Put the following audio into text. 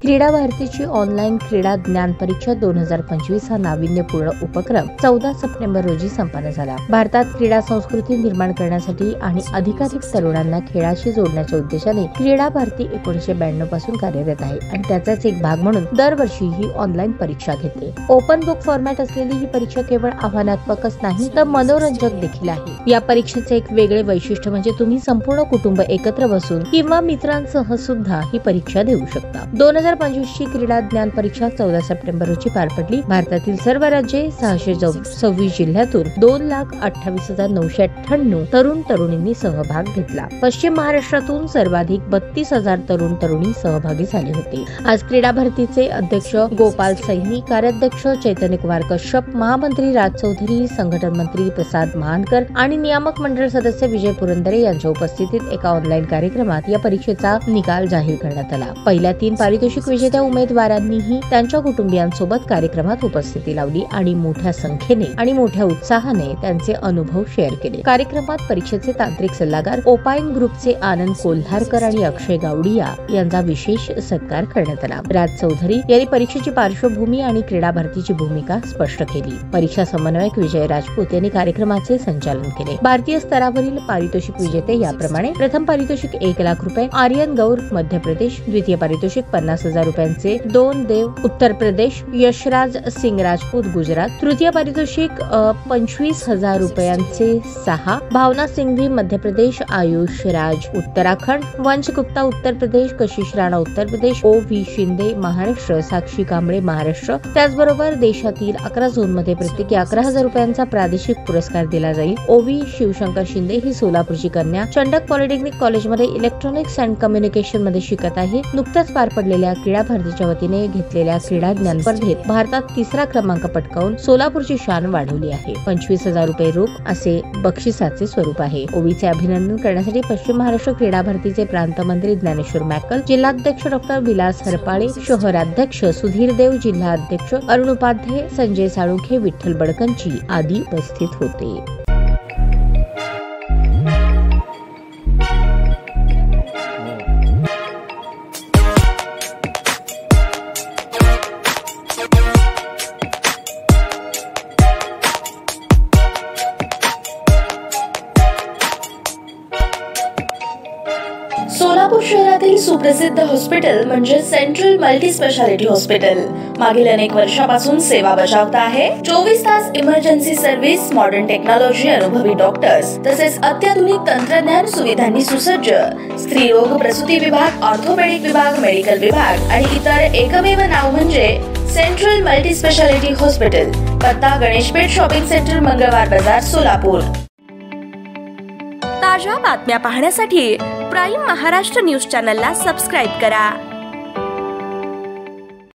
क्रीडा भारतीची ऑनलाईन क्रीडा ज्ञान परीक्षा 2025 हा नाविन्यपूर्ण उपक्रम 14 सप्टेंबर रोजी संपन्न झाला। भारतात क्रीडा संस्कृती निर्माण करण्यासाठी आणि अधिकाधिक तरुणांना खेळाशी जोडण्याच्या उद्देशाने क्रीडा भारती 1992 पासून कार्यरत आहे आणि त्याचाच एक भाग म्हणून दरवर्षी ही ऑनलाईन परीक्षा घेते। ओपन बुक फॉर्मॅट असलेली ही परीक्षा केवळ आव्हानात्मकच नाही तर मनोरंजक देखील आहे। या परीक्षेचे एक वेगळे वैशिष्ट्य म्हणजे तुम्ही संपूर्ण कुटुंब एकत्र बसून किंवा मित्रांसह सुद्धा ही परीक्षा देऊ शकता। 2025 ची क्रीडा ज्ञान परीक्षा 14 सप्टेंबर रोजी पार पडली। भारतातील सर्व राज्ये 626 जिल्ह्यातून 2,28,998 तरुण तरुणींनी सहभाग घेतला। पश्चिम महाराष्ट्रातून सर्वाधिक 32,000 तरुण तरुणी सहभागी झाले होते। आज क्रीडा भारतीचे अध्यक्ष गोपाल सैनी, कार्याध्यक्ष चैतन्य कुमार कश्यप, महामंत्री राज चौधरी, संघटन मंत्री प्रसाद महानकर आणि नियामक मंडळ सदस्य विजय पुरंदरे यांच्या उपस्थितीत एका ऑनलाईन कार्यक्रमात या परीक्षेचा निकाल जाहीर करण्यात आला। पहिल्या 3 पारितोषिक विजेत्या उमेदवारांनीही त्यांच्या कुटुंबियांसोबत कार्यक्रमात उपस्थिती लावली आणि मोठ्या संख्येने आणि मोठ्या उत्साहाने त्यांचे अनुभव शेअर केले। कार्यक्रमात परीक्षेचे तांत्रिक सल्लागार ओपाइन ग्रुपचे आनंद कोल्हारकर आणि अक्षय गावडिया यांचा विशेष सत्कार करण्यात आला। राज चौधरी यांनी परीक्षेची पार्श्वभूमी आणि क्रीडा भारतीची भूमिका स्पष्ट केली। परीक्षा समन्वयक विजय राजपूत यांनी कार्यक्रमाचे संचालन केले। भारतीय स्तरावरील पारितोषिक विजेते याप्रमाणे: प्रथम पारितोषिक 1 लाख रुपये आर्यन गौर मध्य प्रदेश, द्वितीय पारितोषिक 50,000 रुपयांचे 2 देव उत्तर प्रदेश, यशराज सिंग राजपूत गुजरात, तृतीय पारितोषिक 25,000 रुपयांचे 6 भावना सिंघवी मध्य प्रदेश, आयुष राज उत्तराखंड, वंश गुप्ता उत्तर प्रदेश, कशिश राणा उत्तर प्रदेश, O.V. शिंदे महाराष्ट्र, साक्षी कांबळे महाराष्ट्र। त्याचबरोबर देशातील 11 झोनमध्ये प्रत्येकी 11,000 रुपयांचा प्रादेशिक पुरस्कार दिला जाईल। O.V. शिवशंकर शिंदे ही सोलापूरची कन्या चंडक पॉलिटेक्निक कॉलेजमध्ये इलेक्ट्रॉनिक्स अँड कम्युनिकेशन मध्ये शिकत आहे। नुकत्याच पार पडलेल्या क्रीडा भारतीच्या वतीने घेतलेल्या क्रीडा ज्ञान स्पर्धेत भारतात 3रा क्रमांक पटकावून सोलापूरची शान वाढवली आहे। 25,000 रुपये रोख असे बक्षिसाचे स्वरूप आहे। ओवीचे अभिनंदन करण्यासाठी पश्चिम महाराष्ट्र क्रीडा भारतीचे प्रांत मंत्री ज्ञानेश्वर मॅकल, जिल्हाध्यक्ष डॉक्टर विलास हरपाळे, शहराध्यक्ष सुधीर देव, जिल्हाध्यक्ष अरुण उपाध्ये, संजय साळुंखे, विठ्ठल बडकंची आदी उपस्थित होते। सोलापूर शहरातील सुप्रसिद्ध हॉस्पिटल म्हणजे सेंट्रल मल्टी स्पेशालिटी हॉस्पिटल मागील अनेक वर्षापासून सेवा बजावत आहे। 24 तास इमर्जन्सी सर्व्हिस, मॉडर्न टेक्नॉलॉजी, अनुभवी डॉक्टर्स तसेच अत्याधुनिक तंत्रज्ञान सुविधांनी सुसज्ज स्त्रीरोग प्रसूती विभाग, ऑर्थोपेडिक विभाग, मेडिकल विभाग आणि इतर एकमेव नाव म्हणजे सेंट्रल मल्टी स्पेशालिटी हॉस्पिटल। पत्ता गणेशपेठ शॉपिंग सेंटर, मंगळवार बाजार, सोलापूर। ताज्या बातम्या पाहण्यासाठी प्राईम महाराष्ट्र न्यूज चॅनलला सबस्क्राईब करा।